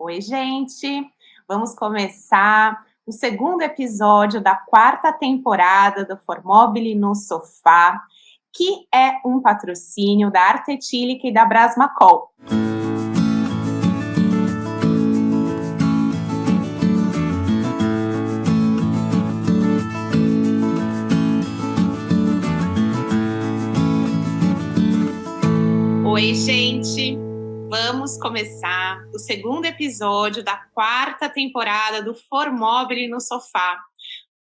Oi, gente! Vamos começar o segundo episódio da quarta temporada do Formobile no Sofá, que é um patrocínio da Arte Etílica e da Brasmacol. Oi, gente! Vamos começar o segundo episódio da quarta temporada do Formobile no Sofá,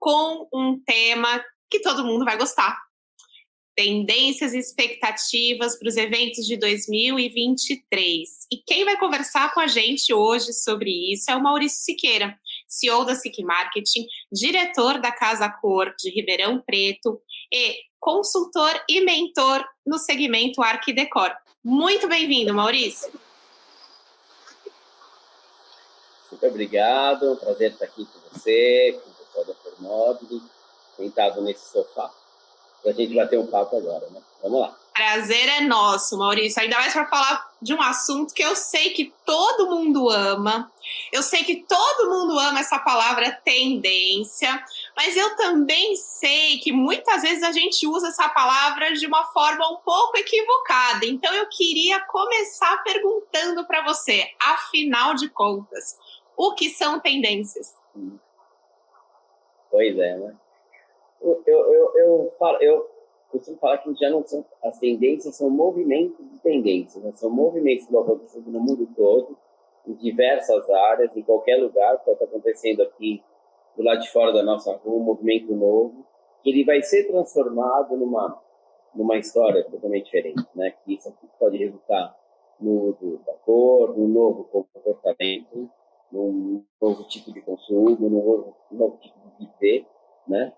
com um tema que todo mundo vai gostar. Tendências e expectativas para os eventos de 2023. E quem vai conversar com a gente hoje sobre isso é o Maurício Siqueira, CEO da SIC Marketing, diretor da Casa Cor de Ribeirão Preto e consultor e mentor no segmento Arqui Decor. Muito bem-vindo, Maurício. Super obrigado, é um prazer estar aqui com você, com o pessoal da Formobile, sentado nesse sofá, para a gente bater um papo agora, né? Vamos lá. Prazer é nosso, Maurício, ainda mais para falar de um assunto que eu sei que todo mundo ama, eu sei que todo mundo ama essa palavra tendência, mas eu também sei que muitas vezes a gente usa essa palavra de uma forma um pouco equivocada, então eu queria começar perguntando para você, afinal de contas, o que são tendências? Pois é, né? Eu costumo falar que já não são, as tendências são movimentos de tendências, né? São movimentos que vão acontecendo no mundo todo, em diversas áreas, em qualquer lugar, pode estar acontecendo aqui do lado de fora da nossa rua, um movimento novo, que ele vai ser transformado numa história totalmente diferente, né? Que isso aqui pode resultar no uso da cor, num novo comportamento, num novo tipo de consumo, num novo tipo de viver, né?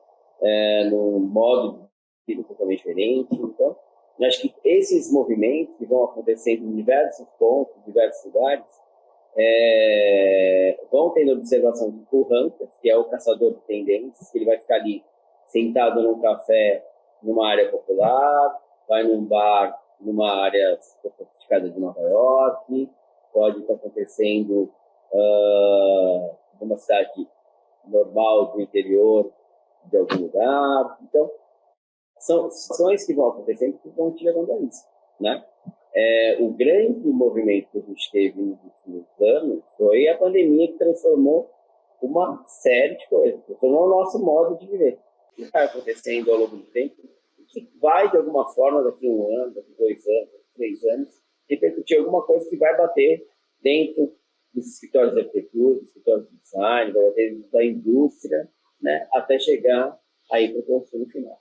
Num modo de vida totalmente diferente. Então, eu acho que esses movimentos que vão acontecendo em diversos pontos, em diversos lugares, vão tendo observação de Paul Hunter, que é o caçador de tendências, que ele vai ficar ali sentado num café numa área popular, vai num bar numa área sofisticada de Nova York, pode estar acontecendo numa cidade normal do interior de algum lugar. Então, são ações que vão acontecendo que vão te levando a isso, né? O grande movimento que a gente teve nos últimos anos foi a pandemia, que transformou uma série de coisas, transformou o nosso modo de viver. O que está acontecendo ao longo do tempo, que vai, de alguma forma, daqui a 1 ano, daqui a 2 anos, daqui a 3 anos, repercutir alguma coisa que vai bater dentro dos escritórios de arquitetura, dos escritórios de design, vai bater da indústria, né, até chegar aí para o consumo final.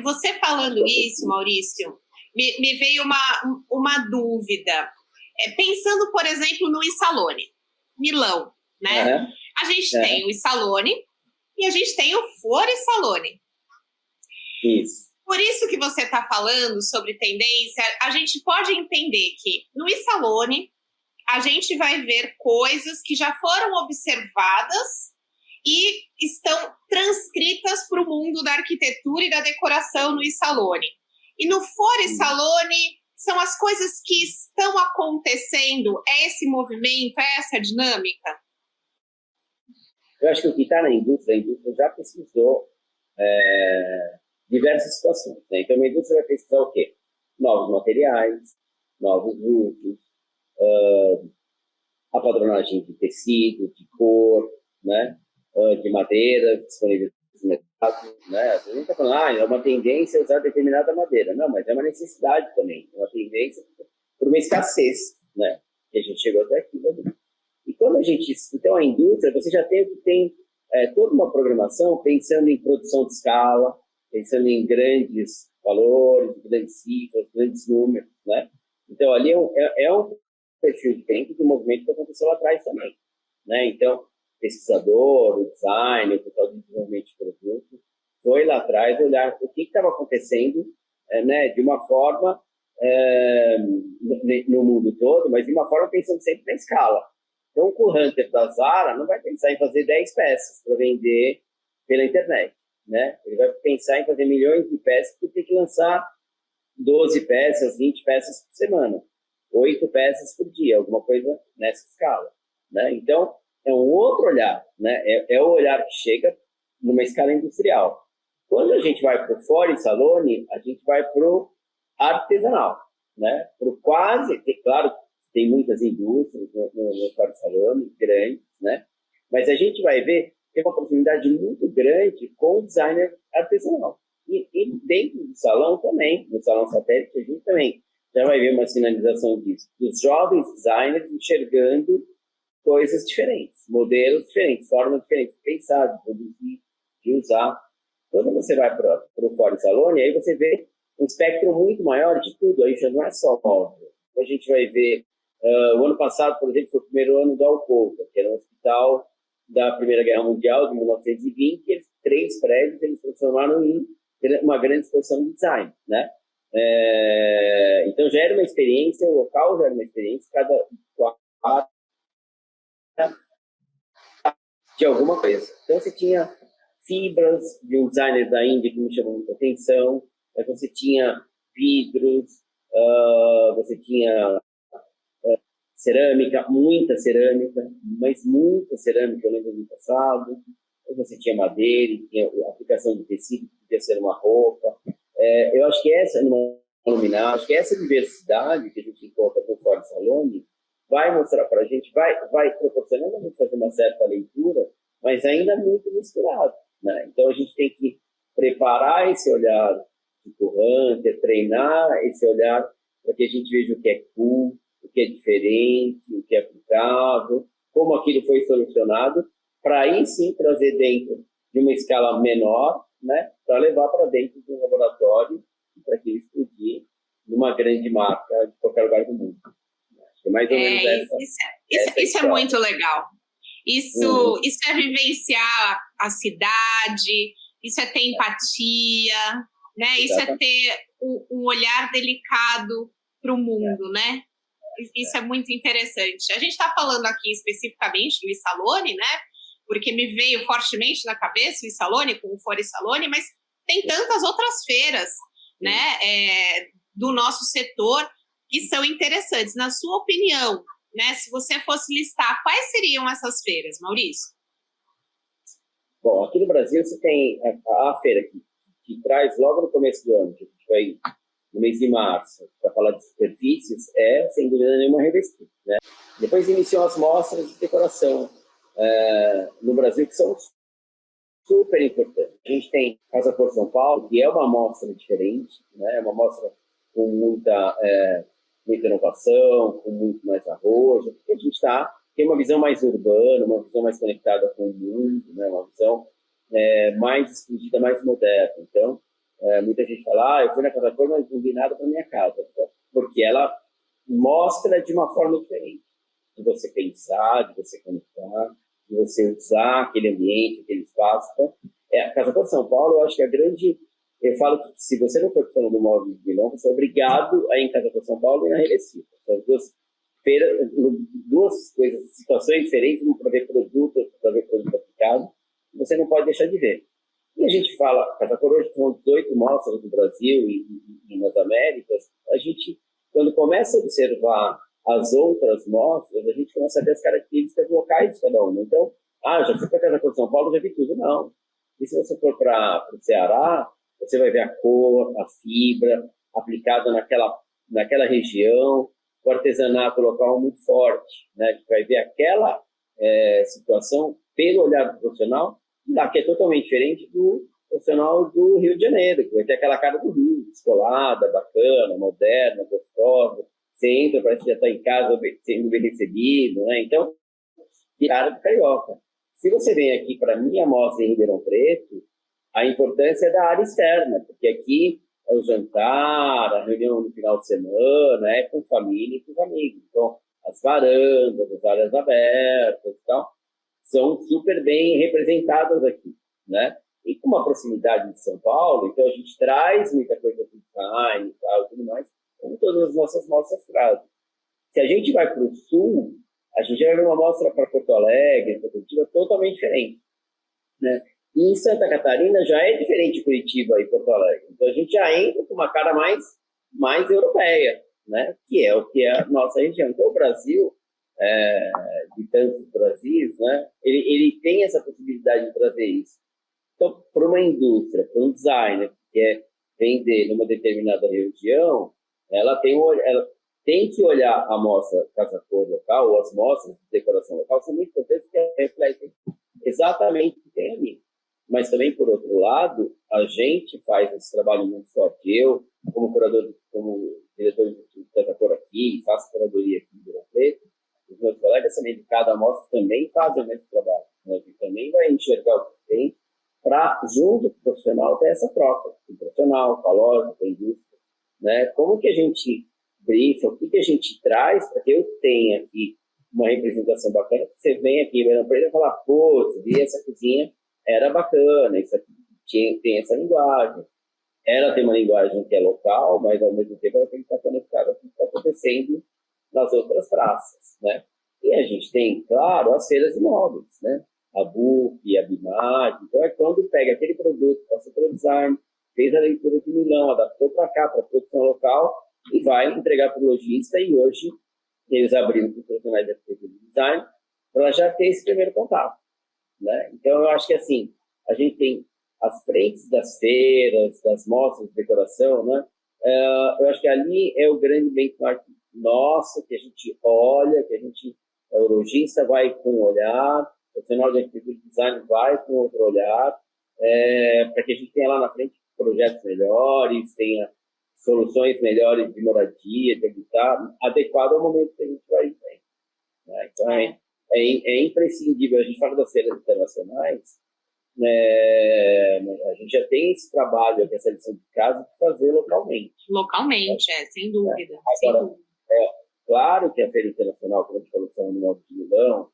Você falando isso, Maurício, me veio uma dúvida. Pensando, por exemplo, no Isalone, Milão, né? Uhum. A gente tem o Isalone e a gente tem o Fuorisalone. Isso. Por isso que você está falando sobre tendência, a gente pode entender que no Isalone a gente vai ver coisas que já foram observadas e estão transcritas para o mundo da arquitetura e da decoração no Isalone. E no Fuorisalone são as coisas que estão acontecendo, é esse movimento, é essa dinâmica? Eu acho que o que está na indústria, a indústria já pesquisou diversas situações, né? Então, a indústria vai pesquisar o quê? Novos materiais, novos usos, a padronagem de tecido, de cor, né? De madeira disponível no mercado, né? A gente está falando, é uma tendência usar determinada madeira. Não, mas é uma necessidade também, é uma tendência por uma escassez, né? Que a gente chegou até aqui. Né? E quando a gente... Então, a indústria, você já tem toda uma programação pensando em produção de escala, pensando em grandes valores, grandes cifras, grandes números, né? Então, ali é um perfil diferente do movimento que aconteceu lá atrás também, né? Então, pesquisador, o design, o pessoal do desenvolvimento de produto, foi lá atrás olhar o que estava acontecendo, né, de uma forma no mundo todo, mas de uma forma pensando sempre na escala. Então, o Hunter da Zara não vai pensar em fazer 10 peças para vender pela internet, né? Ele vai pensar em fazer milhões de peças porque tem que lançar 12 peças, 20 peças por semana. 8 peças por dia, alguma coisa nessa escala, né? Então, é um outro olhar, né? É o olhar que chega numa escala industrial. Quando a gente vai para o Fori Salone, a gente vai para o artesanal, né? Para o quase, claro, tem muitas indústrias no Fori Salone, grandes, né? Mas a gente vai ver tem uma proximidade muito grande com o designer artesanal. E dentro do salão também, no salão satélite, a gente também já vai ver uma sinalização disso, dos jovens designers enxergando coisas diferentes, modelos diferentes, formas diferentes de pensar, de produzir, de usar. Quando você vai para o Fori Salone, aí você vê um espectro muito maior de tudo, aí já não é só móvel. A gente vai ver, o ano passado, por exemplo, foi o primeiro ano da Alcova, que era um hospital da Primeira Guerra Mundial, de 1920, e 3 prédios eles transformaram em uma grande exposição de design, né? Então já era uma experiência, o local já era uma experiência, cada quadro de alguma coisa. Então você tinha fibras de um designer da Índia que me chamou muita atenção, mas você tinha vidros, você tinha cerâmica, muita cerâmica, mas muita cerâmica, eu lembro do passado. Você tinha madeira, tinha a aplicação de tecido, que podia ser uma roupa. Eu acho que essa, acho que essa diversidade que a gente encontra no Fori Salone vai mostrar para a gente, vai proporcionando a gente fazer uma certa leitura, mas ainda muito misturado, né? Então a gente tem que preparar esse olhar de Hunter, treinar esse olhar para que a gente veja o que é cool, o que é diferente, o que é aplicável, como aquilo foi solucionado, para aí sim trazer dentro de uma escala menor, né, para levar para dentro de um laboratório para que ele explodir numa grande marca de qualquer lugar do mundo. Acho que é mais ou menos isso é muito legal. Isso é vivenciar a cidade, isso é ter empatia, né? Isso é ter um olhar delicado para o mundo, né? Isso é muito interessante. A gente está falando aqui especificamente do Salone, né? Porque me veio fortemente na cabeça o Salone com o Fori Salone, mas tem tantas outras feiras, né, do nosso setor que são interessantes. Na sua opinião, né, se você fosse listar, quais seriam essas feiras, Maurício? Bom, aqui no Brasil você tem a feira que traz logo no começo do ano, que a gente vai no mês de março, para falar de superfícies, sem dúvida nenhuma, revestir, né? Depois iniciam as mostras de decoração no Brasil, que são super importantes. A gente tem Casa Cor São Paulo, que é uma mostra diferente, né? É uma mostra com muita inovação, com muito mais arrojo, porque a gente tem uma visão mais urbana, uma visão mais conectada com o mundo, né? Uma visão mais expandida, mais moderna. Então, muita gente fala, eu fui na Casa Cor, mas não vi nada para minha casa, porque ela mostra de uma forma diferente, de você pensar, de você conectar, de você usar aquele ambiente, aquele espaço. Então, a Casa Cor São Paulo, eu acho que eu falo que se você não for falando do móvel de Milão, você é obrigado a ir em Casa Cor São Paulo e na Recife. São duas coisas, situações diferentes, para ver produto aplicado, você não pode deixar de ver. E a gente fala, Casa Cor hoje são 18 mostras no Brasil e nas Américas, a gente, quando começa a observar as outras mostras, a gente começa a ver as características locais de cada uma. Então, já fui para a Casa Cor de São Paulo, já vi tudo. Não. E se você for para o Ceará, você vai ver a cor, a fibra aplicada naquela região, o artesanato local muito forte, né? Que vai ver aquela situação pelo olhar do profissional, que é totalmente diferente do profissional do Rio de Janeiro, que vai ter aquela cara do Rio, descolada, bacana, moderna, gostosa. Você entra, parece que já está em casa sendo bem recebido, né? Então, cara do carioca. Se você vem aqui para a minha mostra em Ribeirão Preto, a importância é da área externa, porque aqui é o jantar, a reunião no final de semana, é com família e com os amigos. Então, as varandas, as áreas abertas e tal, são super bem representadas aqui, né? E com uma proximidade de São Paulo, então a gente traz muita coisa do design e tal, tudo mais, como todas as nossas mostras trazem. Se a gente vai para o sul, a gente vai ver uma mostra para Porto Alegre, para Curitiba, totalmente diferente, né? E em Santa Catarina já é diferente de Curitiba e Porto Alegre. Então a gente já entra com uma cara mais europeia, né? Que é o que é a nossa região. Então, o Brasil, de tantos Brasis, né? Ele tem essa possibilidade de trazer isso. Então, para uma indústria, para um designer que quer vender numa determinada região, ela tem que olhar a mostra casa-cor local, ou as mostras de decoração local, são muito importantes porque refletem exatamente o que tem ali. Mas também, por outro lado, a gente faz esse trabalho muito forte. Eu, como curador, como diretor de casa-cor aqui, faço curadoria aqui em Ribeirão Preto, os meus colegas também de cada amostra também fazem o mesmo trabalho, né? Que também vai enxergar o que tem para, junto com o profissional, ter essa troca. O profissional, com a loja, com a indústria, né? Como que a gente brifa, o que a gente traz para que eu tenha aqui uma representação bacana, que você vem aqui em Ribeirão Preto e fala, pô, você viu essa cozinha, era bacana, isso aqui tem essa linguagem. Ela tem uma linguagem que é local, mas ao mesmo tempo ela tem que estar conectada com o que está acontecendo nas outras praças, né? E a gente tem, claro, as feiras imóveis, né? A BUP, a BIMAG. Então é quando pega aquele produto, passa para o design, fez a leitura de Milão, adaptou para cá, para a produção local, e vai entregar para o lojista. E hoje eles abriram para os profissionais de arquitetura e design para já ter esse primeiro contato, né? Então eu acho que assim, a gente tem as frentes das feiras, das mostras de decoração, né? Eu acho que ali é o grande benchmark nosso, que a gente olha, que a gente, o lojista vai com um olhar, o profissional de arquitetura e design vai com outro olhar, para que a gente tenha lá na frente projetos melhores, tenha soluções melhores de moradia, de habitat, adequado ao momento que a gente vai viver, né? Então, é imprescindível. A gente fala das feiras internacionais, a gente já tem esse trabalho, essa lição de casa, de fazer localmente. Localmente, sem dúvida. Agora, sem dúvida. Claro que a Feira Internacional, como a gente falou, que é no Móvel de Milão,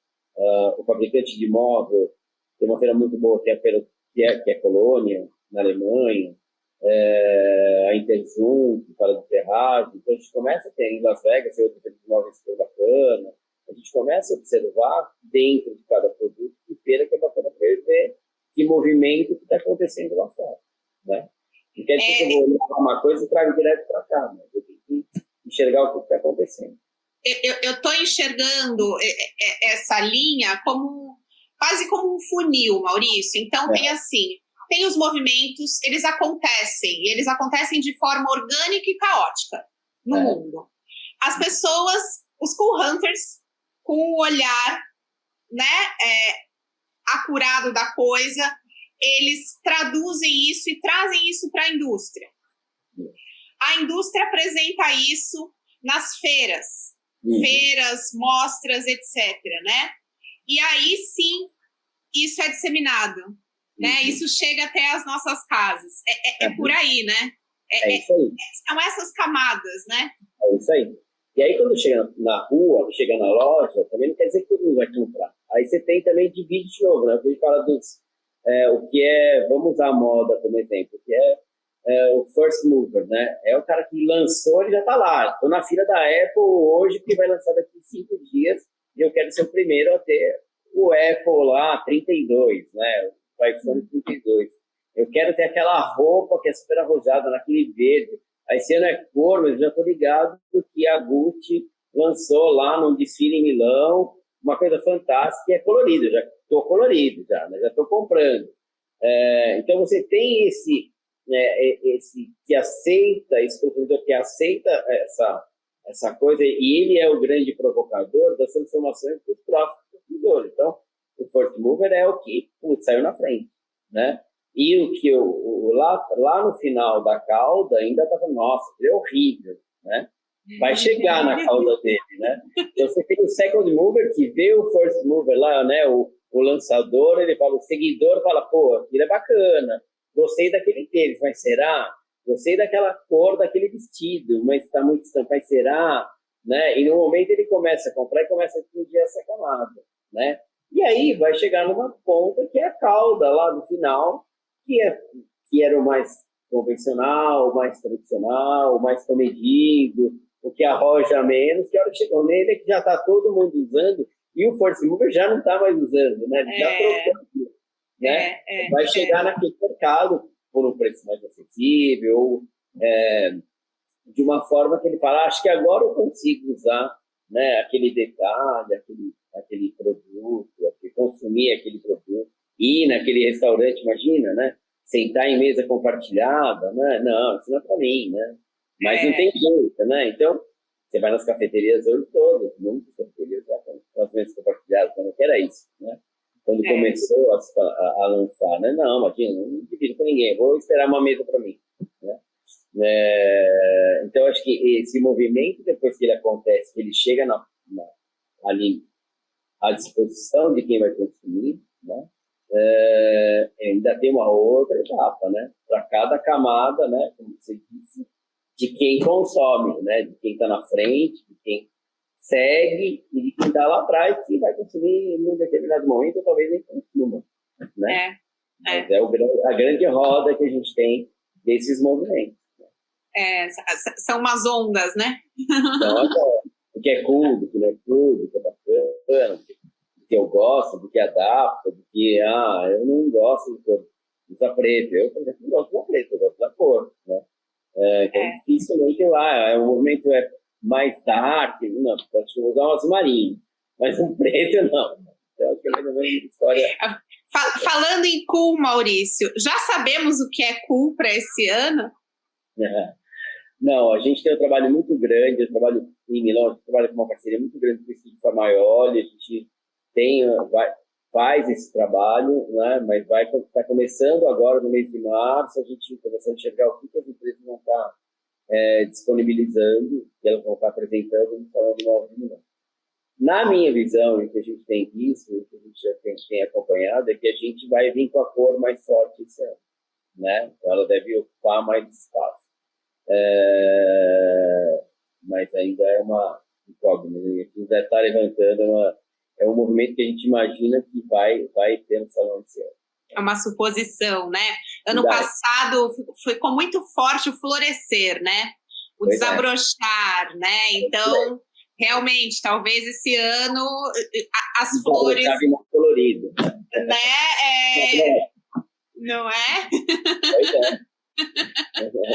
o fabricante de móvel tem uma feira muito boa, que é a feira que é Colônia, na Alemanha, a Interzum, que fala de ferragem. Então, a gente começa a ter em Las Vegas, tem outra feira de móveis super bacana. A gente começa a observar dentro de cada produto que feira que é bacana para ele ver que movimento que está acontecendo lá fora, né? Não quer dizer que eu vou olhar uma coisa e trago direto para cá, mas eu tenho que enxergar o que está acontecendo. Eu estou enxergando essa linha quase como um funil, Maurício. Então, tem os movimentos, eles acontecem de forma orgânica e caótica no mundo. As pessoas, os cool hunters, com o olhar, né, acurado da coisa, eles traduzem isso e trazem isso para a indústria. A indústria apresenta isso nas feiras, mostras, etc., né? E aí, sim, isso é disseminado, né? Isso chega até as nossas casas. É por aí, né? É isso aí. São essas camadas, né? É isso aí. E aí, quando chega na rua, chega na loja, também não quer dizer que todo mundo vai comprar. Aí você tem também, divide de novo, né? A gente fala o que é, vamos usar a moda como exemplo, que é o first mover, né? É o cara que lançou, ele já está lá. Estou na fila da Apple hoje, que vai lançar daqui 5 dias, e eu quero ser o primeiro a ter o Apple lá, 32, né? O iPhone 32. Eu quero ter aquela roupa que é super arrojada, naquele verde. Aí, se não é cor, mas já estou ligado que a Gucci lançou lá num desfile em Milão, uma coisa fantástica, que é colorido. Já estou colorido, né? Já estou comprando. Então, você tem esse que aceita, esse consumidor que aceita essa coisa, e ele é o grande provocador das transformações dos próprios consumidores. Então, o first mover é o que saiu na frente, né? E o que lá no final da cauda ainda estava, nossa, ele é horrível, né? Vai chegar na cauda dele, né? Então, você tem o second mover que vê o first mover lá, né? O lançador, ele fala, o seguidor fala, pô, aquilo é bacana, gostei daquele tênis, mas será? Gostei daquela cor daquele vestido, mas está muito estampado, mas será? Né? E no momento ele começa a comprar e começa a atingir essa camada, né? E aí vai chegar numa ponta que é a cauda lá no final, que era o mais convencional, o mais tradicional, o mais comedido, o que arroja menos, que a hora que chegou nele é que já está todo mundo usando e o first mover já não está mais usando, né? Ele já trocou, né? Vai chegar naquele mercado por um preço mais acessível, de uma forma que ele fala, acho que agora eu consigo usar, né, aquele detalhe, aquele produto, consumir aquele produto, ir naquele restaurante, imagina, né? Sentar em mesa compartilhada, né? Não, isso não é para mim, né? Mas não tem jeito, né? Então, você vai nas cafeterias hoje todas, muitas cafeterias já estão com as mesas compartilhadas, também que era isso, né? Quando começou a lançar, né? Não, imagina, não divido com ninguém, vou esperar uma mesa para mim, né? Então, acho que esse movimento, depois que ele acontece, que ele chega ali à disposição de quem vai consumir, né? Ainda tem uma outra etapa, né? Para cada camada, né? Como você disse, de quem consome, né? De quem está na frente, de quem segue e de quem está lá atrás, que vai consumir em um determinado momento, ou talvez nem consuma, né? Mas é a grande roda que a gente tem desses movimentos. São umas ondas, né? Então, o que é cool, do que não é cool, do que é bacana, do que eu gosto, do que adapta, do que, eu não gosto de usar preto. Eu, por exemplo, não gosto de usar preto, eu gosto da cor, né? Então, dificilmente o movimento é mais dark, não, acho que vou usar um azul marinho, mas um preto não. Então, acho que é mais ou menos uma história. Falando em cool, Maurício, já sabemos o que é cool para esse ano? Não, a gente tem um trabalho muito grande, eu trabalho em Milão, a gente trabalha com uma parceria muito grande com o Instituto Famaioli, a gente faz esse trabalho, né, mas está começando agora no mês de março, a gente começando a enxergar o que as empresas vão estar disponibilizando, que elas vão estar apresentando no Salão de Novos de Milão. Na minha visão, e que a gente tem visto, e que a gente já tem acompanhado, é que a gente vai vir com a cor mais forte esse ano, né? Então ela deve ocupar mais espaço. Mas ainda é uma incógnita. A gente deve estar levantando um movimento que a gente imagina que vai ter no salão esse ano. É uma suposição, né? Ano passado ficou muito forte o florescer, né? O desabrochar, né? Então, realmente, talvez esse ano as flores... mais colorido. Né? Não é? Pois é.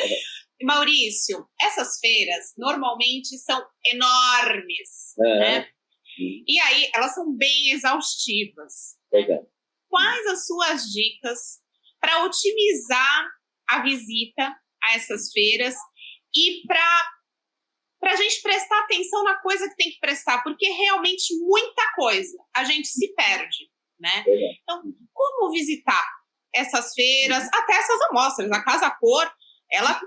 Maurício, essas feiras normalmente são enormes, né? E aí elas são bem exaustivas. Pois é. Quais as suas dicas para otimizar a visita a essas feiras e para a gente prestar atenção na coisa que tem que prestar, porque realmente muita coisa a gente se perde, né? Então, como visitar essas feiras, até essas amostras? A Casa Cor, ela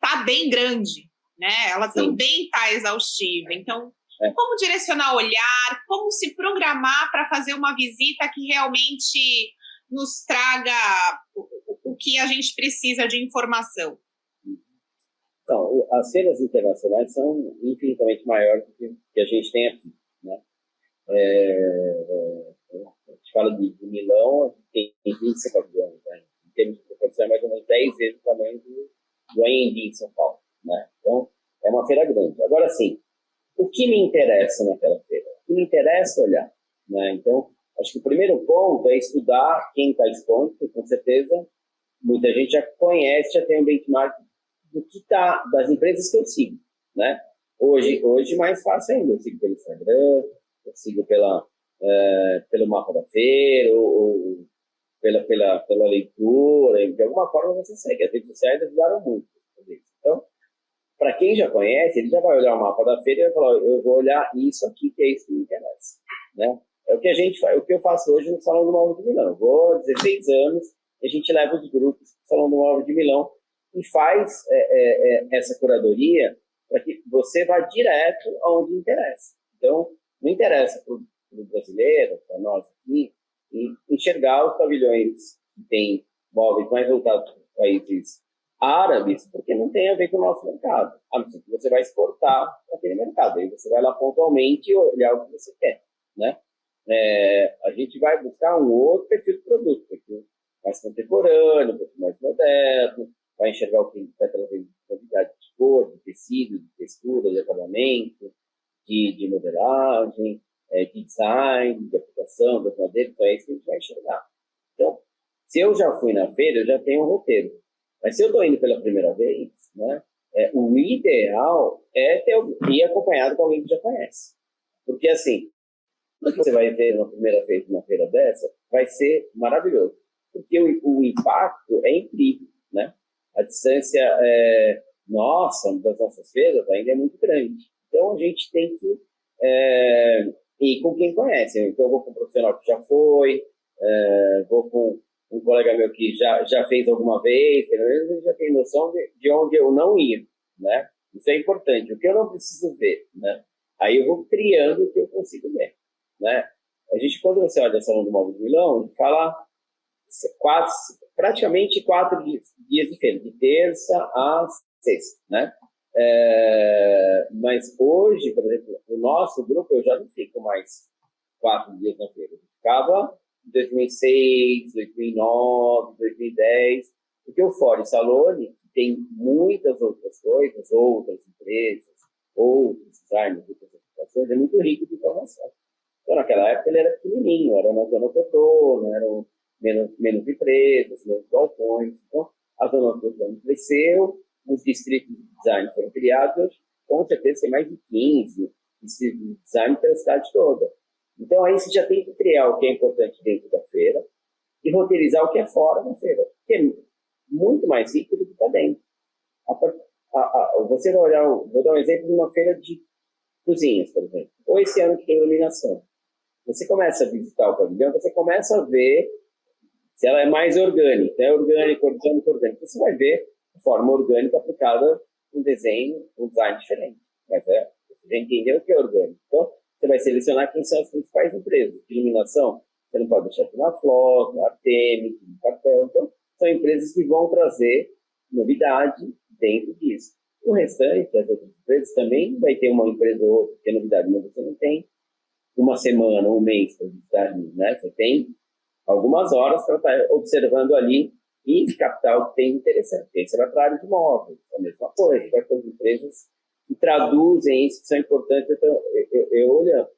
tá bem grande, né? Ela também tá exaustiva. Então, como direcionar o olhar, como se programar para fazer uma visita que realmente nos traga o que a gente precisa de informação? Então, as feiras internacionais são infinitamente maiores do que a gente tem aqui, né? A gente fala de Milão, a gente tem 25 aviões, né? Em termos de proporção, é mais ou menos 10 vezes o tamanho do AMB em São Paulo, né? Então, é uma feira grande. Agora, sim, o que me interessa naquela feira? O que me interessa é olhar, né? Então, acho que o primeiro ponto é estudar quem está expondo, porque com certeza muita gente já conhece, já tem um benchmark do que das empresas que eu sigo, né? Hoje mais fácil ainda, eu sigo pelo Instagram, eu sigo pelo mapa da feira, ou pela leitura, de alguma forma você segue. As redes sociais ajudaram muito. Então, para quem já conhece, ele já vai olhar o mapa da feira e vai falar, eu vou olhar isso aqui, que é isso que me interessa, né? É o que a gente faz, o que eu faço hoje no Salão do Móvel de Milão. Eu vou há 16 anos, a gente leva os grupos para o Salão do Móvel de Milão e faz essa curadoria para que você vá direto aonde interessa. Então, não interessa para o brasileiro, para nós aqui, enxergar os pavilhões que têm móveis mais voltados para os países árabes, porque não tem a ver com o nosso mercado. A não ser que você vai exportar para aquele mercado. Aí você vai lá pontualmente olhar o que você quer, né? A gente vai buscar um outro perfil de produto, perfil mais contemporâneo, perfil mais moderno, vai enxergar o que está trazendo de quantidade de cor, de tecido, de textura, de acabamento, de modelagem, de design, de aplicação, das madeiras, então é isso que a gente vai enxergar. Então, se eu já fui na feira, eu já tenho um roteiro. Mas se eu estou indo pela primeira vez, né, O ideal é ir acompanhado com alguém que já conhece. Porque, assim, quando você vai ver uma primeira vez uma feira dessa, vai ser maravilhoso. Porque o impacto é incrível, né? A distância, das nossas feiras ainda é muito grande. Então, a gente tem que ir com quem conhece. Então, eu vou com um profissional que já foi, vou com um colega meu que já fez alguma vez, pelo menos ele já tem noção de onde eu não ia, né? Isso é importante. O que eu não preciso ver, né? Aí eu vou criando o que eu consigo ver, né? A gente, quando você olha o Salão do Móvel de Milão, a gente fala praticamente 4 dias de feira, de terça a sexta, né? Mas hoje, por exemplo, o nosso grupo, eu já não fico mais 4 dias na feira. Eu ficava em 2006, 2009, 2010, porque o Fórum Salone tem muitas outras coisas, outras empresas, outros designers, outras aplicações, é muito rico de informação. Então, naquela época, ele era pequenininho, era na zona Totô, eram menos empresas, menos galpões. Então, a zona Totô cresceu, os distritos de design foram criados, com certeza tem mais de 15 distritos de design pela cidade toda. Então, aí você já tem que criar o que é importante dentro da feira e roteirizar o que é fora da feira, que é muito mais rico do que está dentro. Você vai olhar, vou dar um exemplo de uma feira de cozinhas, por exemplo, ou esse ano que tem iluminação. Você começa a visitar o pavilhão, você começa a ver se ela é mais orgânica, orgânico. Você vai ver a forma orgânica aplicada um desenho, um design diferente. Mas você já entendeu o que é orgânico. Então, você vai selecionar quem são as principais empresas. De iluminação, você não pode deixar na Flor, Artemis, Papel. Então, são empresas que vão trazer novidade dentro disso. O restante, as outras empresas, também vai ter uma empresa ou outra que é novidade, mas você não tem uma semana, um mês para visitar, né? Você tem algumas horas para estar observando ali e captar o que tem interessante. Aí você vai para a área de móveis, a mesma coisa. Vai para as empresas que traduzem isso, que são importantes. Então, eu olhando.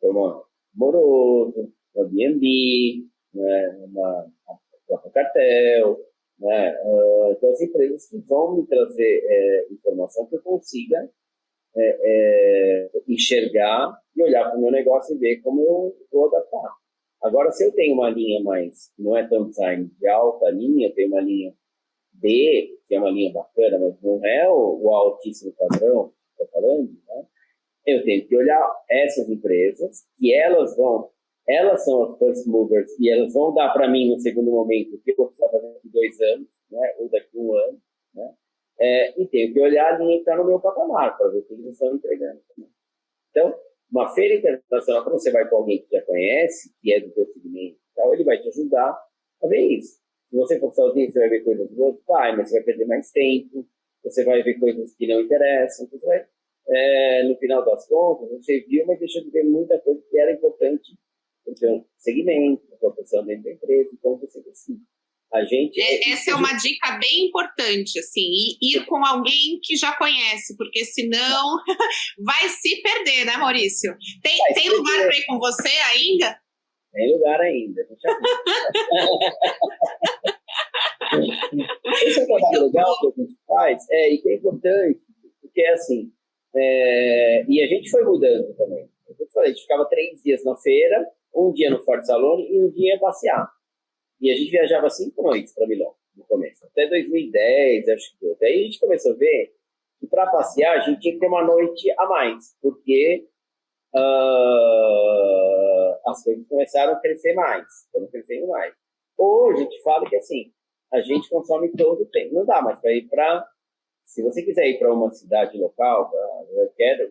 Uma Moroso, uma B&B, né? Uma Cartel, né? Então, as empresas que vão me trazer informação que eu consiga enxergar e olhar para o meu negócio e ver como eu vou adaptar. Agora, se eu tenho uma linha mais, não é tão design de alta linha, eu tenho uma linha D, que é uma linha bacana, mas não é o altíssimo padrão que eu estou falando, né? Eu tenho que olhar essas empresas, que elas são as first movers, e elas vão dar para mim no segundo momento o que eu vou precisar fazer daqui 2 anos, né? Ou daqui 1 ano, né? E tenho que olhar a linha que está no meu patamar, para ver o que eles estão entregando. Então, uma feira internacional, quando você vai com alguém que já conhece, que é do seu segmento e tal, ele vai te ajudar a ver isso. Se você for sozinho, você vai ver coisas boas, mas você vai perder mais tempo, você vai ver coisas que não interessam, você vai, no final das contas, você viu, mas deixou de ver muita coisa que era importante para o seu segmento, para a sua posição dentro da empresa, então você decide. Essa é uma dica bem importante, assim, ir com alguém que já conhece, porque senão vai se perder, né, Maurício? Tem lugar para ir com você ainda? Tem lugar ainda. Esse é um trabalho legal que a gente faz, e que é importante, porque é assim, e a gente foi mudando também. Eu falei, a gente ficava 3 dias na feira, 1 dia no Ford Salone e 1 dia passear. E a gente viajava 5 noites para Milão, no começo. Até 2010, acho que. Daí a gente começou a ver que para passear a gente tinha que ter uma noite a mais, porque as coisas começaram a crescer mais, foram crescendo mais. Hoje a gente fala que assim, a gente consome todo o tempo. Não dá mais para ir para... Se você quiser ir para uma cidade local,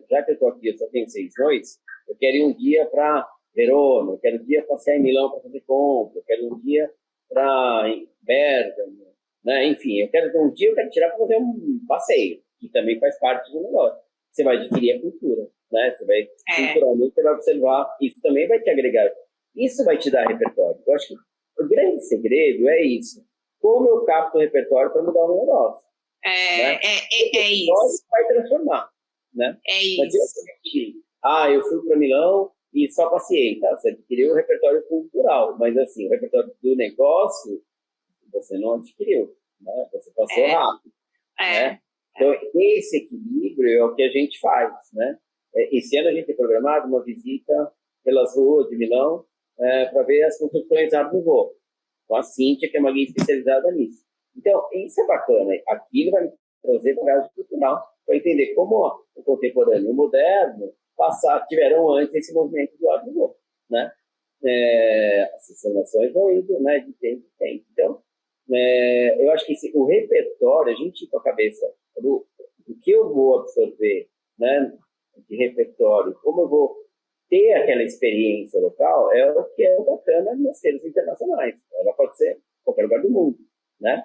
já que eu estou aqui, eu só tenho 6 noites, eu quero ir um dia para Verona, eu quero um dia passear em Milão para fazer compra, eu quero um dia para Bergamo, né? Enfim, eu quero um dia, eu quero tirar para fazer um passeio, que também faz parte do negócio. Você vai adquirir a cultura, né? Você vai, culturalmente, você vai observar, isso também vai te agregar. Isso vai te dar repertório. Eu acho que o grande segredo é isso. Como eu capto o repertório para mudar o meu negócio? Né? Isso. Vai transformar, né? É isso. Eu fui para Milão e só passei, tá? Você adquiriu o repertório cultural, mas assim, o repertório do negócio você não adquiriu, né? Você passou rápido, né? Então, esse equilíbrio é o que a gente faz, né? Esse ano a gente tem programado uma visita pelas ruas de Milão para ver as construções Art Nouveau, com a Cíntia, que é uma guia especializada nisso. Então, isso é bacana. Aquilo vai trazer bagagem cultural para entender como o contemporâneo e o moderno tiveram antes esse movimento do Art Nouveau, né? As transformações vão indo, né, de tempo em tempo. Então, eu acho que o repertório, a gente ir com a cabeça do que eu vou absorver, né, de repertório, como eu vou ter aquela experiência local, é o que é bacana nas feiras internacionais. Ela pode ser em qualquer lugar do mundo, né?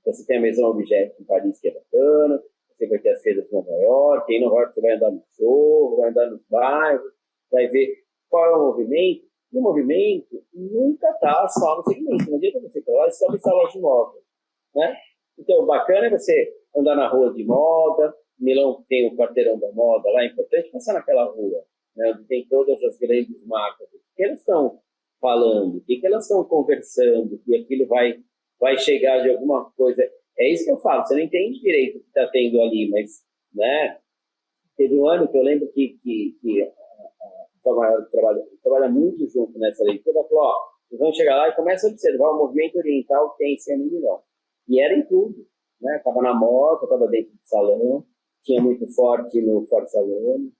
Você tem a Maison Objet em Paris, que é bacana, você vai ter as feiras de Nova York, em Nova York você vai andar no show, vai andar nos bairros, vai ver qual é o movimento. E o movimento nunca está só no segmento. Não adianta você falar só de loja de moda, né? Então, o bacana é você andar na rua de moda. Milão tem o quarteirão da moda lá, é importante passar naquela rua, né, onde tem todas as grandes marcas. O que elas estão falando? O que elas estão conversando? Que aquilo vai chegar de alguma coisa. É isso que eu falo. Você não entende direito o que está tendo ali, mas, né, teve um ano que eu lembro que trabalha muito junto nessa leitura. Ela falou, vocês vão chegar lá e começa a observar o movimento oriental que tem esse ano em Milão. E era em tudo, né? Estava na moda, estava dentro do salão, tinha muito forte no Forte Salão.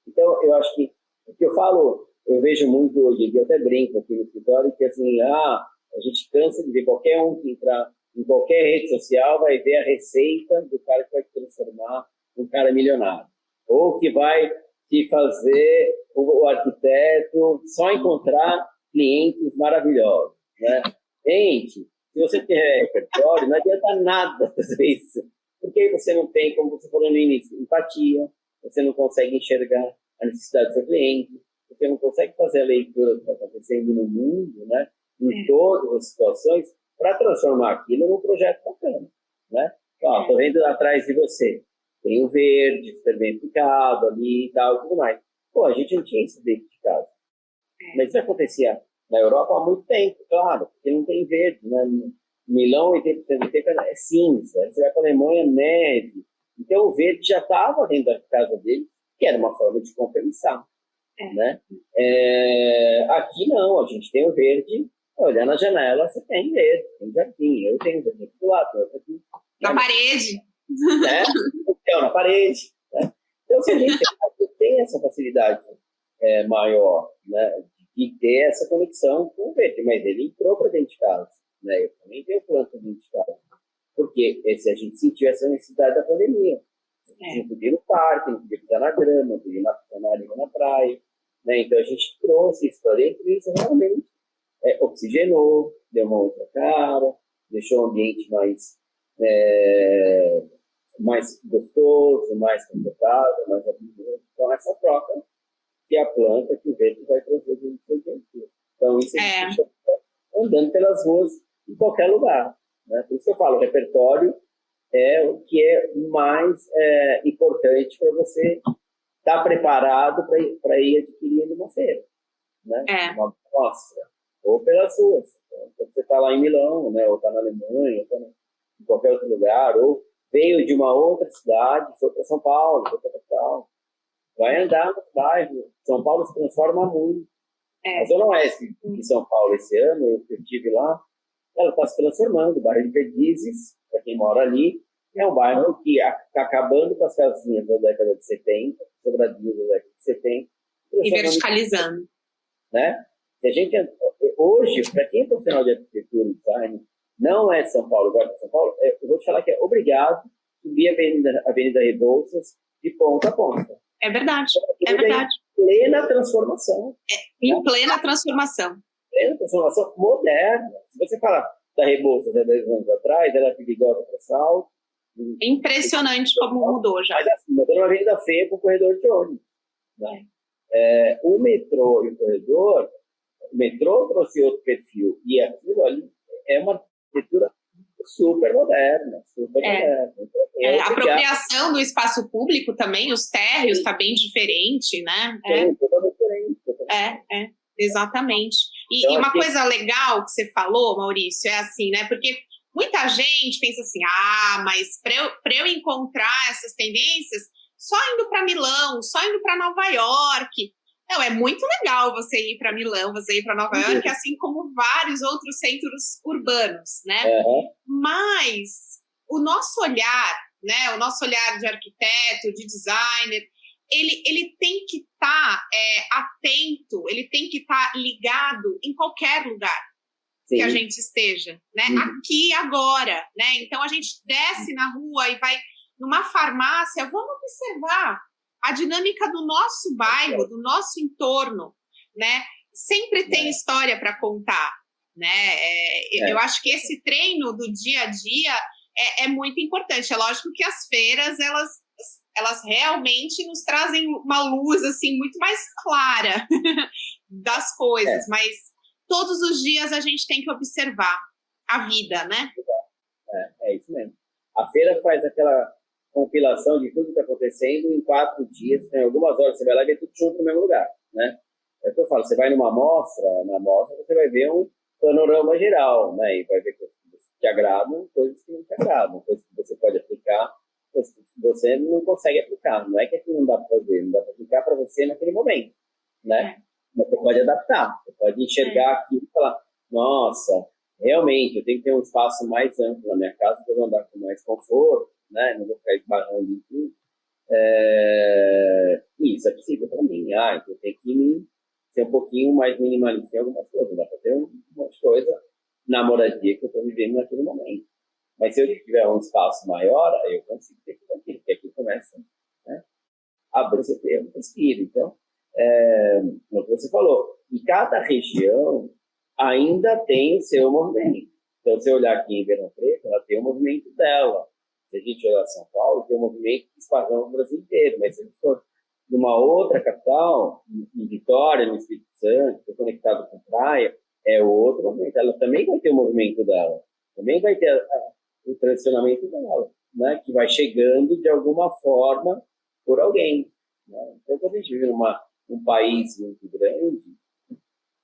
Então, eu acho que o que eu falo, eu vejo muito hoje, eu até brinco aqui no escritório, que assim, a gente cansa de ver qualquer um que entrar em qualquer rede social vai ver a receita do cara que vai te transformar um cara milionário. Ou que vai te fazer o arquiteto só encontrar clientes maravilhosos, né? Gente, se você tiver repertório, não adianta nada fazer isso. Porque aí você não tem, como você falou no início, empatia, você não consegue enxergar a necessidade do seu cliente, você não consegue fazer a leitura do que está acontecendo no mundo, né, em todas as situações, para transformar aquilo num projeto bacana, né? Estou vendo atrás de você, tem o verde, supermercado ali e tal, e tudo mais. Pô, a gente não tinha isso dentro de casa. Mas isso acontecia na Europa há muito tempo, claro, porque não tem verde, né? Milão, 80% do tempo é cinza. Você vai para a Alemanha, neve. Então, o verde já estava dentro da casa dele, que era uma forma de compensar. Né? Aqui não, a gente tem o verde, olhar na janela, você tem verde, tem jardim, eu tenho verde aqui do lado, outro aqui. Na parede. Né? Então, na parede. Né? Então, se a gente tem essa facilidade maior, né, de ter essa conexão com o verde, mas ele entrou para dentro de casa. Né? Eu também tenho planta dentro de casa. Porque se a gente sentiu essa necessidade da pandemia, a gente não podia ir no parque, não podia pisar na grama, não podia ir na areia na praia. Né? Então a gente trouxe isso para dentro e isso realmente oxigenou, deu uma outra cara, deixou o ambiente mais gostoso, mais confortável, mais habilidoso. Então essa troca que a planta, que o verde vai trazer dentro do ambiente. Então isso a gente deixa andando pelas ruas em qualquer lugar. Né? Por isso que eu falo, o repertório é o que é mais importante para você estar preparado para ir adquirindo uma feira. Né? Uma mostra. Ou pelas ruas. Então, você está lá em Milão, né? Ou está na Alemanha, ou está em qualquer outro lugar, ou veio de uma outra cidade, foi para São Paulo, foi para capital. Vai andar no bairro. São Paulo se transforma muito. A Zona Oeste de São Paulo, esse ano, eu estive lá, ela está se transformando. O bairro de Perdizes, para quem mora ali, é um bairro que está acabando com as casinhas da década de 70, sobradinhas da década de 70. E verticalizando. Né? Se a gente, hoje, para quem é profissional de arquitetura e design, não é São Paulo, vai para São Paulo, eu vou te falar que é obrigado a subir a Avenida Rebouças de ponta a ponta. É verdade, é verdade. Em plena transformação. Em plena transformação. Plena transformação moderna. Se você falar da Rebouças há 10 anos atrás, ela é perigosa para salto. Impressionante como mudou já. Mas assim, mudou uma avenida feia com o corredor de ônibus. Né? O metrô e o corredor, o metrô trouxe outro perfil. E aquilo ali é uma arquitetura super moderna. Moderna. A apropriação do espaço público também, os térreos, está bem diferente, né? Totalmente diferente. Exatamente. E então, uma coisa legal que você falou, Maurício, é assim, né? Porque Muita gente pensa assim, mas para eu encontrar essas tendências, só indo para Milão, só indo para Nova York. Não, é muito legal você ir para Milão, você ir para Nova York, assim como vários outros centros urbanos, né? Mas o nosso olhar, né? O nosso olhar de arquiteto, de designer, ele tem que estar atento, ele tem que estar ligado em qualquer lugar que a gente esteja, né? Aqui, agora, né? Então, a gente desce na rua e vai numa farmácia, vamos observar a dinâmica do nosso bairro, do nosso entorno, né? Sempre tem história para contar, né? Eu acho que esse treino do dia a dia é muito importante. É lógico que as feiras, elas realmente nos trazem uma luz, assim, muito mais clara das coisas, mas todos os dias a gente tem que observar a vida, né? É isso mesmo. A feira faz aquela compilação de tudo que está acontecendo em 4 dias, em algumas horas você vai lá e vê tudo junto no mesmo lugar, né? É o que eu falo, você vai numa amostra, na amostra você vai ver um panorama geral, né? E vai ver coisas que te agradam, coisas que não te agradam, coisas que você pode aplicar, coisas que você não consegue aplicar. Não é que aquilo não dá para fazer, não dá para aplicar para você naquele momento, né? Você pode adaptar, você pode enxergar aquilo e falar, nossa, realmente, eu tenho que ter um espaço mais amplo na minha casa para eu andar com mais conforto, né? Não vou ficar esbarrando em tudo. Isso é possível para mim. Então eu tenho que ser um pouquinho mais minimalista em algumas coisas. Dá para ter um monte de coisa na moradia que eu estou vivendo naquele momento. Mas se eu tiver um espaço maior, aí eu consigo ter tudo aquilo, porque aqui começa, né, a você ter um respiro. Então, como você falou, e cada região ainda tem o seu movimento. Então, se eu olhar aqui em Ribeirão Preto, ela tem o movimento dela. Se a gente olhar São Paulo, tem um movimento que esparrama no Brasil inteiro. Mas se a gente for numa outra capital, em Vitória, no Espírito Santo, que é conectado com praia, é outro movimento. Ela também vai ter o movimento dela. Também vai ter o transicionamento dela, né? Que vai chegando de alguma forma por alguém, né? Então, quando a gente vive num país muito grande,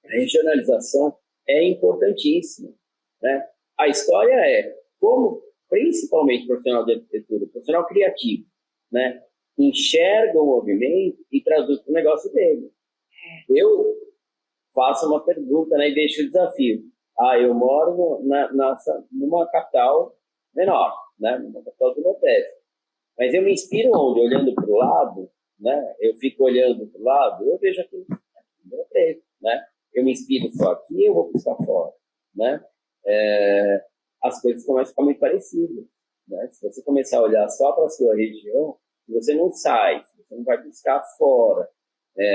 a regionalização é importantíssima, né? A história é como, principalmente profissional de arquitetura, profissional criativo, né, enxerga o movimento e traduz para o negócio dele. Eu faço uma pergunta, né, e deixo o desafio. Eu moro numa capital menor, né, numa capital do Nordeste. Mas eu me inspiro onde? Olhando para o lado, né? Eu fico olhando para o lado, eu vejo aqui no preto, né? Eu me inspiro só aqui, eu vou buscar fora, né? As coisas começam a ficar muito parecidas, né? Se você começar a olhar só para a sua região, você não sai, você não vai buscar fora.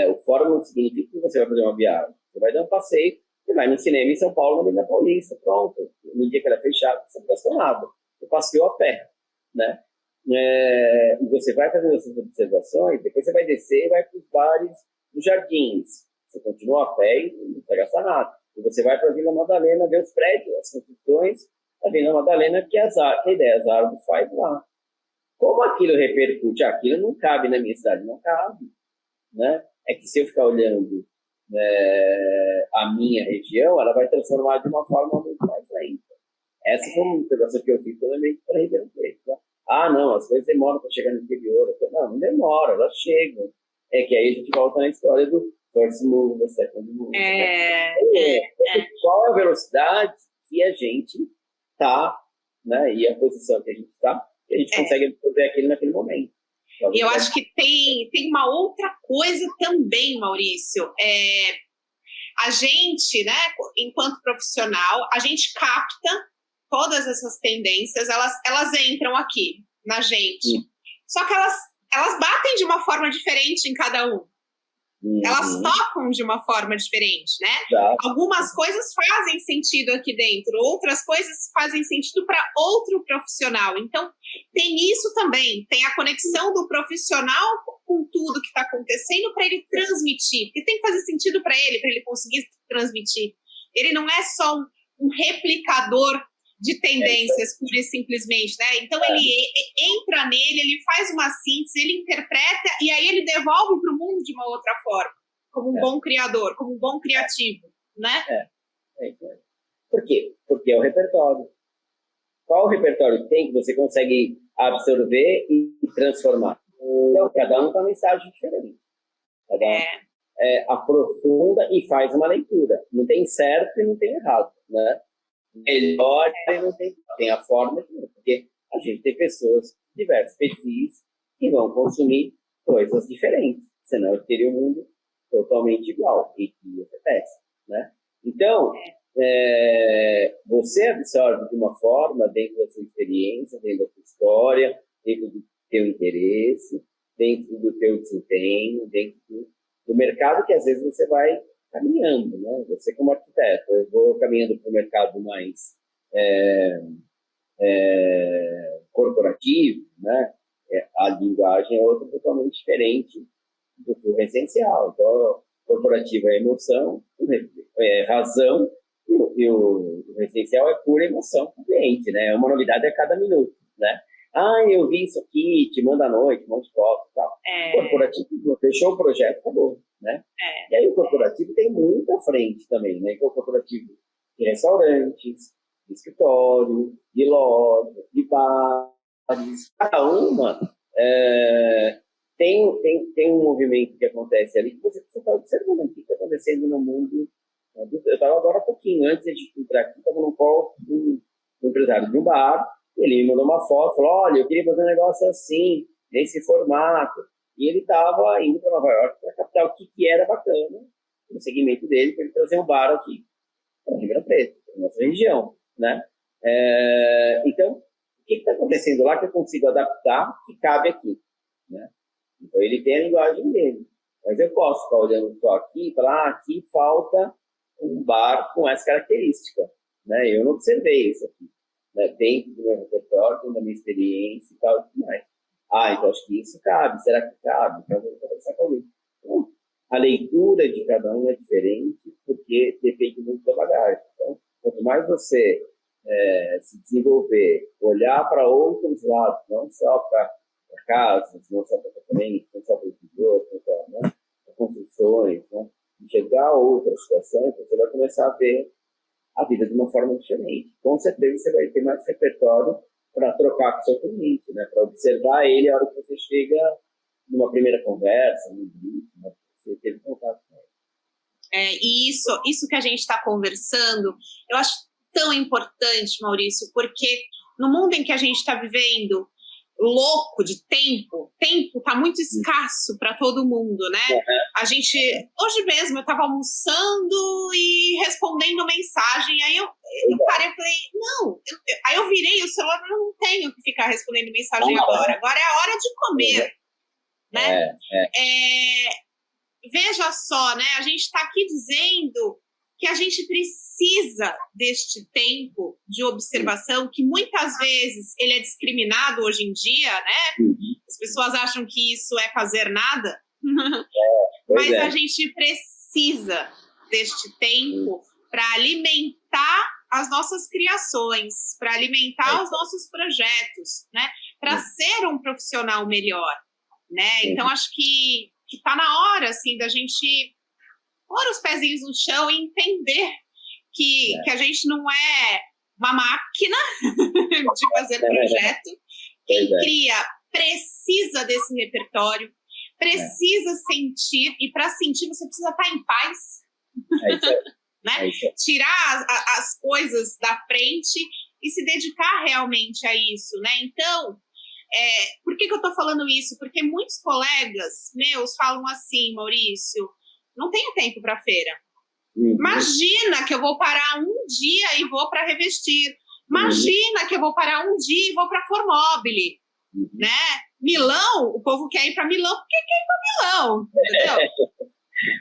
O fora não significa que você vai fazer uma viagem. Você vai dar um passeio, você vai no cinema em São Paulo, na Avenida Paulista, pronto. No dia que ela é fechada, você não gastou nada. Você passeou a pé, né? E você vai fazendo essas observações, depois você vai descer e vai para os bares dos jardins. Você continua a pé e não vai gastar nada. E você vai para a Vila Madalena ver os prédios, as construções da Vila Madalena que a ideia das árvores faz lá. Como aquilo repercute? Aquilo não cabe na minha cidade, não cabe, né? É que se eu ficar olhando a minha região, ela vai transformar de uma forma muito mais lenta. Essa foi uma observação que eu fiz também para Ribeirão Preto. Tá? Não, as coisas demoram para chegar no interior. Não demora, elas chegam. É que aí a gente volta na história do first move, second move. Qual é a velocidade que a gente está, né? E a posição que a gente está, que a gente consegue fazer aquilo naquele momento. Eu acho que tem uma outra coisa também, Maurício. A gente, né, enquanto profissional, a gente capta todas essas tendências, elas entram aqui na gente. Só que elas batem de uma forma diferente em cada um. Elas tocam de uma forma diferente, né? Algumas coisas fazem sentido aqui dentro, outras coisas fazem sentido para outro profissional. Então, tem isso também, tem a conexão do profissional com tudo que está acontecendo para ele transmitir, porque tem que fazer sentido para ele conseguir transmitir. Ele não é só um replicador de tendências, pura e simplesmente, né? Então, ele entra nele, ele faz uma síntese, ele interpreta e aí ele devolve para o mundo de uma outra forma, como um bom criador, como um bom criativo, né? Por quê? Porque é o repertório. qual o repertório que tem que você consegue absorver e transformar. Então, cada um está num estágio diferente. Cada um aprofunda e faz uma leitura. Não tem certo e não tem errado, né? Melhor e não tem a forma, porque a gente tem pessoas de diversos perfis que vão consumir coisas diferentes, senão teria um mundo totalmente igual e que acontece, né? Então, você absorve de uma forma dentro da sua experiência, dentro da sua história, dentro do teu interesse, dentro do teu desempenho, dentro do mercado que às vezes você vai caminhando, né? Você como arquiteto, eu vou caminhando para o mercado mais corporativo, né? A linguagem é outra totalmente diferente do que o residencial. Então, corporativo é emoção, é razão, e o residencial é pura emoção com o cliente, né? É uma novidade a cada minuto, né? Eu vi isso aqui, te manda à noite, um monte de foto e tal. Corporativo, fechou o projeto, acabou, né? E aí o corporativo tem muito à frente também, né? Então, o corporativo de restaurantes, de escritório, de lojas, de bares, cada uma tem um movimento que acontece ali que você está observando o que está acontecendo no mundo. Eu estava agora há pouquinho, antes de entrar aqui, estava num call com um empresário de um bar, ele me mandou uma foto, falou, olha, eu queria fazer um negócio assim, nesse formato. E ele estava indo para Nova York para captar o que era bacana no segmento dele, para ele trazer um bar aqui para Ribeirão Preto, para nossa região, né? Então, o que está acontecendo lá que eu consigo adaptar que cabe aqui, né? Então, ele tem a linguagem dele. Mas eu posso ficar olhando só aqui e falar, aqui falta um bar com essa característica, né? Eu não observei isso aqui, né? Dentro do meu repertório, dentro da minha experiência e tal e tudo mais. Então acho que isso cabe. Será que cabe? Então, vou conversar com ele. Então, a leitura de cada um é diferente porque depende muito da bagagem. Então, quanto mais você se desenvolver, olhar para outros lados, não só para casas, não só para apartamentos, não só para interior, não só para construções, né? Enxergar a outras situações, você vai começar a ver a vida de uma forma diferente. Com certeza você vai ter mais repertório para trocar com o seu cliente, né? Para observar ele a hora que você chega numa primeira conversa, num grupo, né? Você teve contato com ele. E isso que a gente está conversando, eu acho tão importante, Maurício, porque no mundo em que a gente está vivendo, louco de tempo está muito escasso para todo mundo, né? A gente, hoje mesmo eu estava almoçando e respondendo mensagem, aí eu parei e falei, não, aí eu virei o celular, eu não tenho que ficar respondendo mensagem agora é a hora de comer, né? Veja só, né? A gente está aqui dizendo que a gente precisa deste tempo de observação, que muitas vezes ele é discriminado hoje em dia, né? As pessoas acham que isso é fazer nada, mas a gente precisa deste tempo para alimentar as nossas criações, para alimentar os nossos projetos, né? Para ser um profissional melhor, né? Então, acho que está na hora, assim, da gente pôr os pezinhos no chão e entender que a gente não é uma máquina de fazer projeto. Quem cria precisa desse repertório, precisa sentir, e para sentir você precisa estar em paz, né? Tirar as coisas da frente e se dedicar realmente a isso, né? Então, por que eu estou falando isso? Porque muitos colegas meus falam assim, Maurício, não tenho tempo para feira. Imagina que eu vou parar um dia e vou para Revestir. Imagina que eu vou parar um dia e vou para Formobile. Né? Milão, o povo quer ir para Milão porque quer ir para Milão, entendeu?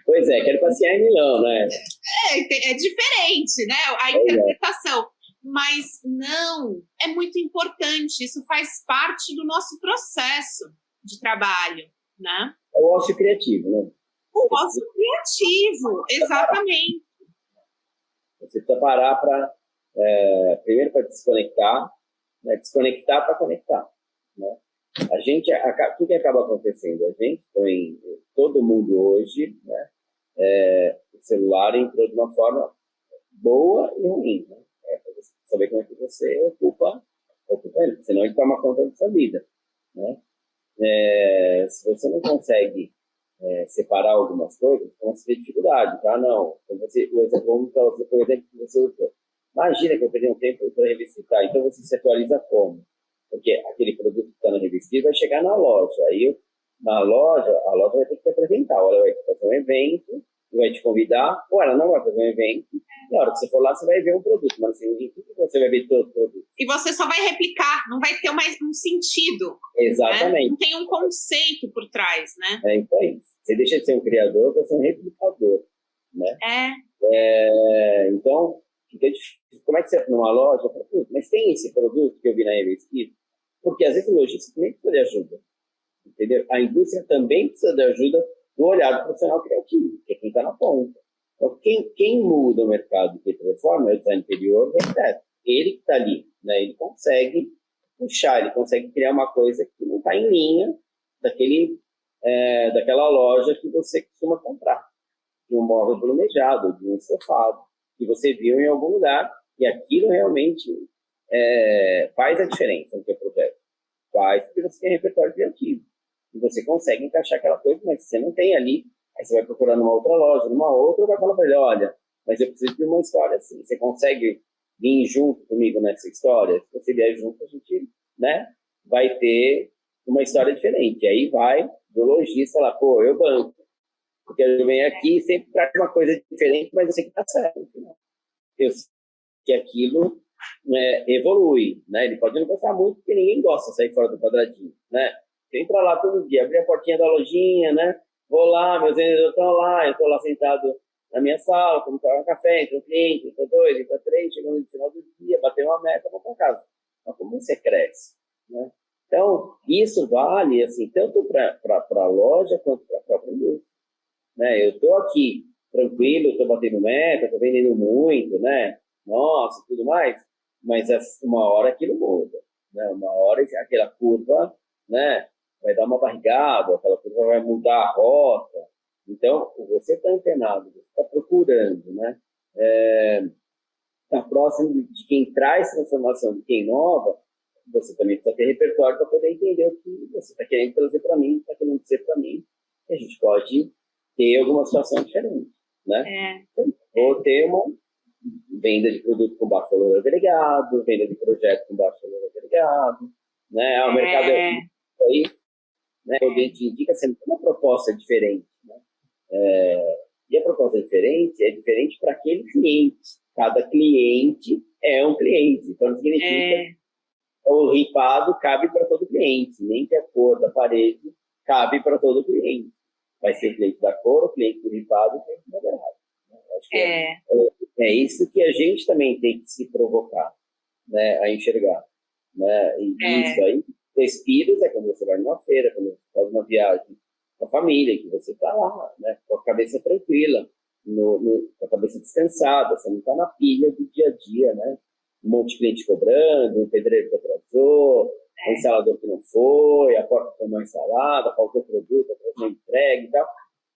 Pois quero passear em Milão, né? É diferente, né? A interpretação. Mas não, é muito importante. Isso faz parte do nosso processo de trabalho, né? É o ócio criativo, né? O ócio criativo, exatamente. Você precisa parar para, primeiro, para desconectar, né? Desconectar para conectar, né? A gente, o que acaba acontecendo? A gente tem, todo mundo hoje, né? O celular entrou de uma forma boa e ruim, né? Para você saber como é que você ocupa Ocupa ele, senão ele toma conta da sua vida, né? Se você não consegue separar algumas coisas, você tem dificuldade, tá? Não. Então o exemplo, vamos usar o exemplo que você usou. Imagina que eu perdi um tempo para revisitar. Então você se atualiza como? Porque aquele produto que está na revista vai chegar na loja. Aí na loja, a loja vai ter que te apresentar. Ou ela vai fazer um evento, vai te convidar, ou ela não vai fazer um evento. E na hora que você for lá, você vai ver um produto. Mas assim, você vai ver todo o produto. E você só vai replicar, não vai ter mais um sentido. Exatamente. Né? Não tem um conceito por trás, né? É isso aí. Você deixa de ser um criador para ser um replicador, né? Então, fica difícil. Como é que você numa loja fala, mas tem esse produto que eu vi na revista? Porque às vezes o lojista também precisa de ajuda, entendeu? A indústria também precisa de ajuda do olhar do profissional criativo, que é quem está na ponta. Então, quem muda o mercado, que transforma, é o design interior, ele que está ali, né? Ele consegue puxar, ele consegue criar uma coisa que não está em linha daquela loja que você costuma comprar, de um móvel planejado, de um sofá, que você viu em algum lugar, e aquilo realmente faz a diferença no seu projeto. Faz porque você tem repertório criativo. E você consegue encaixar aquela coisa, mas você não tem ali. Aí você vai procurar numa outra loja, numa outra, e vai falar para ele, olha, mas eu preciso de uma história assim. Você consegue vir junto comigo nessa história? Se você vier junto, a gente, né, vai ter uma história diferente. Aí vai do lojista lá, pô, eu banco. Porque eu venho aqui e sempre traz uma coisa diferente, mas eu sei que tá certo. Né? Eu sei que aquilo evolui, né? Ele pode não gostar muito, porque ninguém gosta de sair fora do quadradinho, né? Você entra lá todo dia, abrir a portinha da lojinha, né? Vou lá, meus vendedores estão lá, eu estou lá sentado na minha sala, como tomar um café, entra um cliente, entra dois, entra três, chegando no final do dia, bater uma meta, vou para casa. Então, como você cresce, né? Então, isso vale, assim, tanto para a loja quanto para a própria indústria. Né? Eu estou aqui tranquilo, estou batendo meta, estou vendendo muito, né? Nossa, tudo mais, mas uma hora aquilo muda, né? Uma hora aquela curva, né, vai dar uma barrigada, aquela curva vai mudar a rota. Então, você está antenado, você está procurando, né? Está próximo de quem traz transformação, de quem inova, você também precisa ter repertório para poder entender o que você está querendo trazer para mim, está querendo dizer para mim, que a gente pode ter alguma situação diferente, né? Ou ter uma venda de produto com baixo valor agregado, venda de projeto com baixo valor agregado, né? O mercado aí, né? O ambiente indica sempre uma proposta diferente, né? E a proposta diferente é diferente para aquele cliente. Cada cliente é um cliente, então significa o ripado cabe para todo cliente, nem que a cor da parede cabe para todo cliente. Vai ser o cliente da cor, o cliente do ripado, o cliente do moderado. Acho que é isso que a gente também tem que se provocar, né, a enxergar. Né? E isso aí, respiros é quando você vai numa feira, quando você faz uma viagem com a família, que você está lá, né, com a cabeça tranquila, com a cabeça descansada, você não está na pilha do dia a dia, né? Um monte de cliente cobrando, um pedreiro que atrasou, um instalador que não foi, a porta foi mal instalada, faltou produto, atrasou a entrega e tal.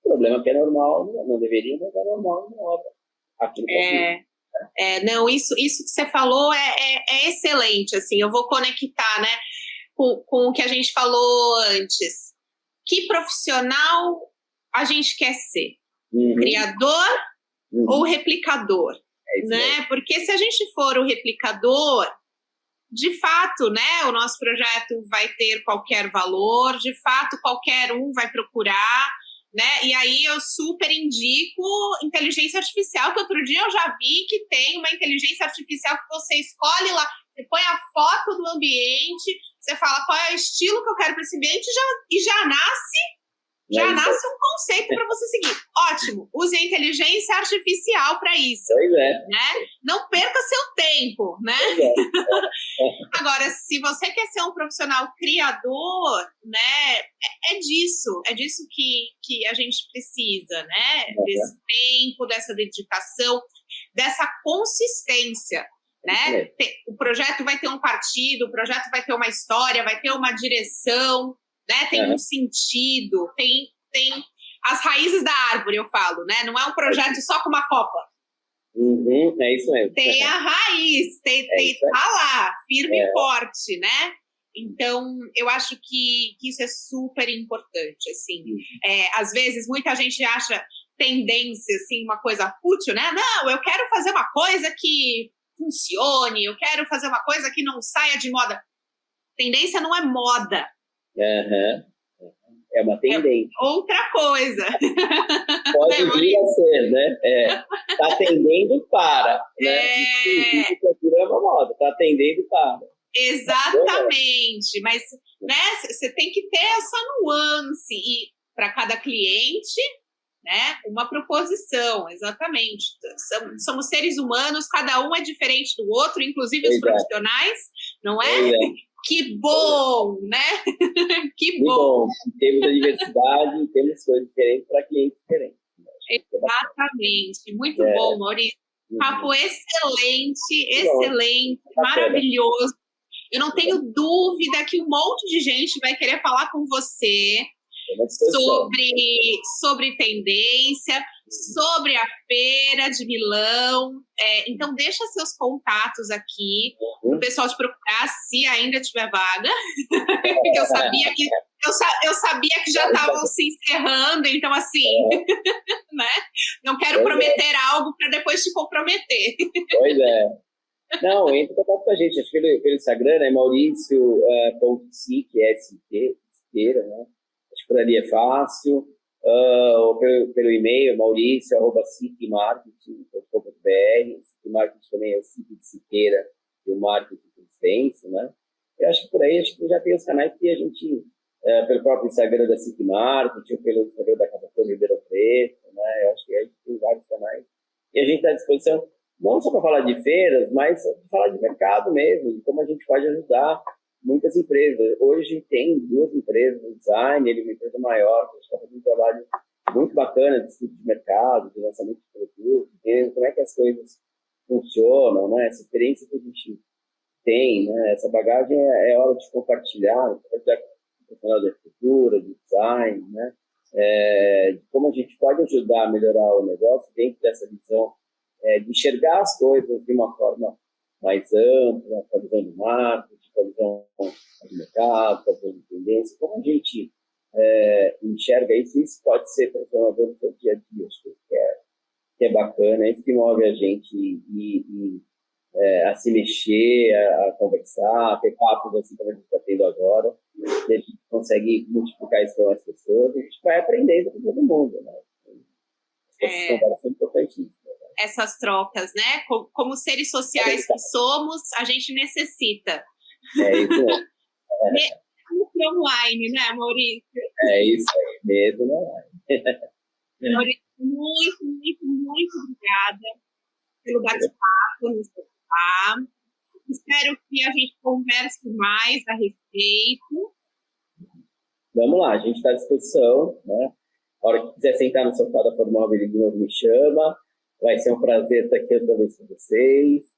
O problema é que é normal, não deveria, mas é normal na obra. Aqui no Brasil. Não, isso que você falou é excelente, assim, eu vou conectar, né, com o que a gente falou antes. Que profissional a gente quer ser? Criador ou replicador? Né? Porque se a gente for o replicador, de fato, né, o nosso projeto vai ter qualquer valor, de fato, qualquer um vai procurar, né? E aí eu super indico inteligência artificial, que outro dia eu já vi que tem uma inteligência artificial que você escolhe lá, você põe a foto do ambiente, você fala qual é o estilo que eu quero para esse ambiente e já nasce um conceito para você seguir. Ótimo, use a inteligência artificial para isso. Né? Não perca seu tempo, né? Agora, se você quer ser um profissional criador, né, é disso que a gente precisa, né? Desse tempo, dessa dedicação, dessa consistência. Né? O projeto vai ter um partido, o projeto vai ter uma história, vai ter uma direção, né? Tem um sentido, tem as raízes da árvore, eu falo, né? Não é um projeto só com uma copa. É isso mesmo. Tem a raiz. raiz, tem tá lá, firme e forte, né? Então, eu acho que isso é super importante, assim. Às vezes, muita gente acha tendência, assim, uma coisa fútil, né? Não, eu quero fazer uma coisa que funcione, eu quero fazer uma coisa que não saia de moda. Tendência não é moda. É uma tendência. É outra coisa. Pode vir a ser, né? Tá tendendo para, né? Isso é uma moda, tá tendendo para. Exatamente, mas né, você tem que ter essa nuance e para cada cliente, né, uma proposição, exatamente. Somos seres humanos, cada um é diferente do outro, inclusive os profissionais, não é? Que bom, né? Que bom. Temos a diversidade, temos coisas diferentes para clientes diferentes. Exatamente, muito bom, Maurício. Papo excelente, maravilhoso. Eu não tenho dúvida que um monte de gente vai querer falar com você sobre tendência, sobre a feira de Milão. Então, deixa seus contatos aqui para o pessoal te procurar, se ainda tiver vaga. Porque eu sabia que já estavam se encerrando, então, assim, né? Não quero prometer algo para depois te comprometer. Pois é. Não, entra em contato com a gente. Acho que pelo Instagram, né? Maurício.sic, Siqueira, né? Acho que por ali é fácil. Ou pelo e-mail, maurício@sicmarketing.com.br. Sicmarketing também é o Sic de Siqueira e o marketing por extenso, né? Eu acho que por aí já tem os canais que a gente, pelo próprio Instagram da Sicmarketing, ou pelo Instagram da Casa Flor Ribeirão Preto, né? Eu acho que a gente tem vários canais. E a gente está à disposição não só para falar de feiras, mas para falar de mercado mesmo, de como a gente pode ajudar muitas empresas. Hoje tem 2 empresas no design, ele é uma empresa maior, que está fazendo um trabalho muito bacana de estudo de mercado, de lançamento de produtos, entendendo como é que as coisas funcionam, né? Essa experiência que a gente tem, né? Essa bagagem é hora de compartilhar com o profissional de arquitetura, de design, né? De como a gente pode ajudar a melhorar o negócio dentro dessa visão de enxergar as coisas de uma forma mais ampla, com a visão do marketing, com a visão do mercado, com a visão de tendência. Como a gente enxerga isso, isso pode ser transformador no seu dia a dia. Acho que é bacana, é isso que move a gente a se mexer, a conversar, a ter papos assim como a gente está tendo agora. E a gente consegue multiplicar isso com as pessoas e a gente vai aprendendo com todo mundo, né? Essas conversas são importantíssimas. Essas trocas, né? Como seres sociais que somos, a gente necessita. Isso online, né, Maurício? Isso aí, mesmo online. Maurício, muito obrigada pelo bate-papo no sofá. Espero que a gente converse mais a respeito. Vamos lá, a gente está à disposição, né? A hora que quiser sentar no sofá da Formóvel, de novo me chama. Vai ser um prazer estar aqui outra vez com vocês,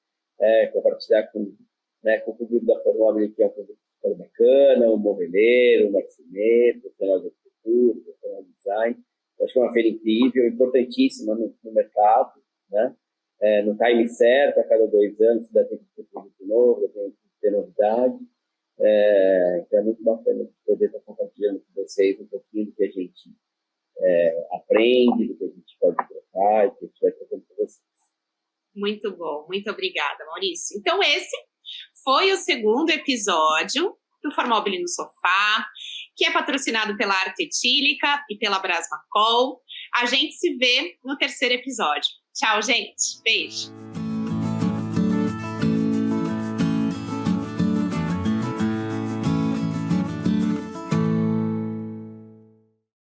compartilhar com o público da Formóvel, que é um público super bacana, o moveleiro, o marceneiro, o profissional de arquitetura, o profissional de design. Eu acho que é uma feira incrível, importantíssima no mercado, né? No time certo, a cada 2 anos, dá tempo de ter produto novo, tem que ter novidade. Então é muito bacana poder estar compartilhando com vocês um pouquinho do que a gente aprende, do que a gente pode trocar, do que a gente vai trocando com vocês. Muito bom, muito obrigada, Maurício. Então esse foi o 2º episódio do Formobile no Sofá, que é patrocinado pela Arte Etílica e pela Brasmacol. A gente se vê no 3º episódio. Tchau, gente. Beijo.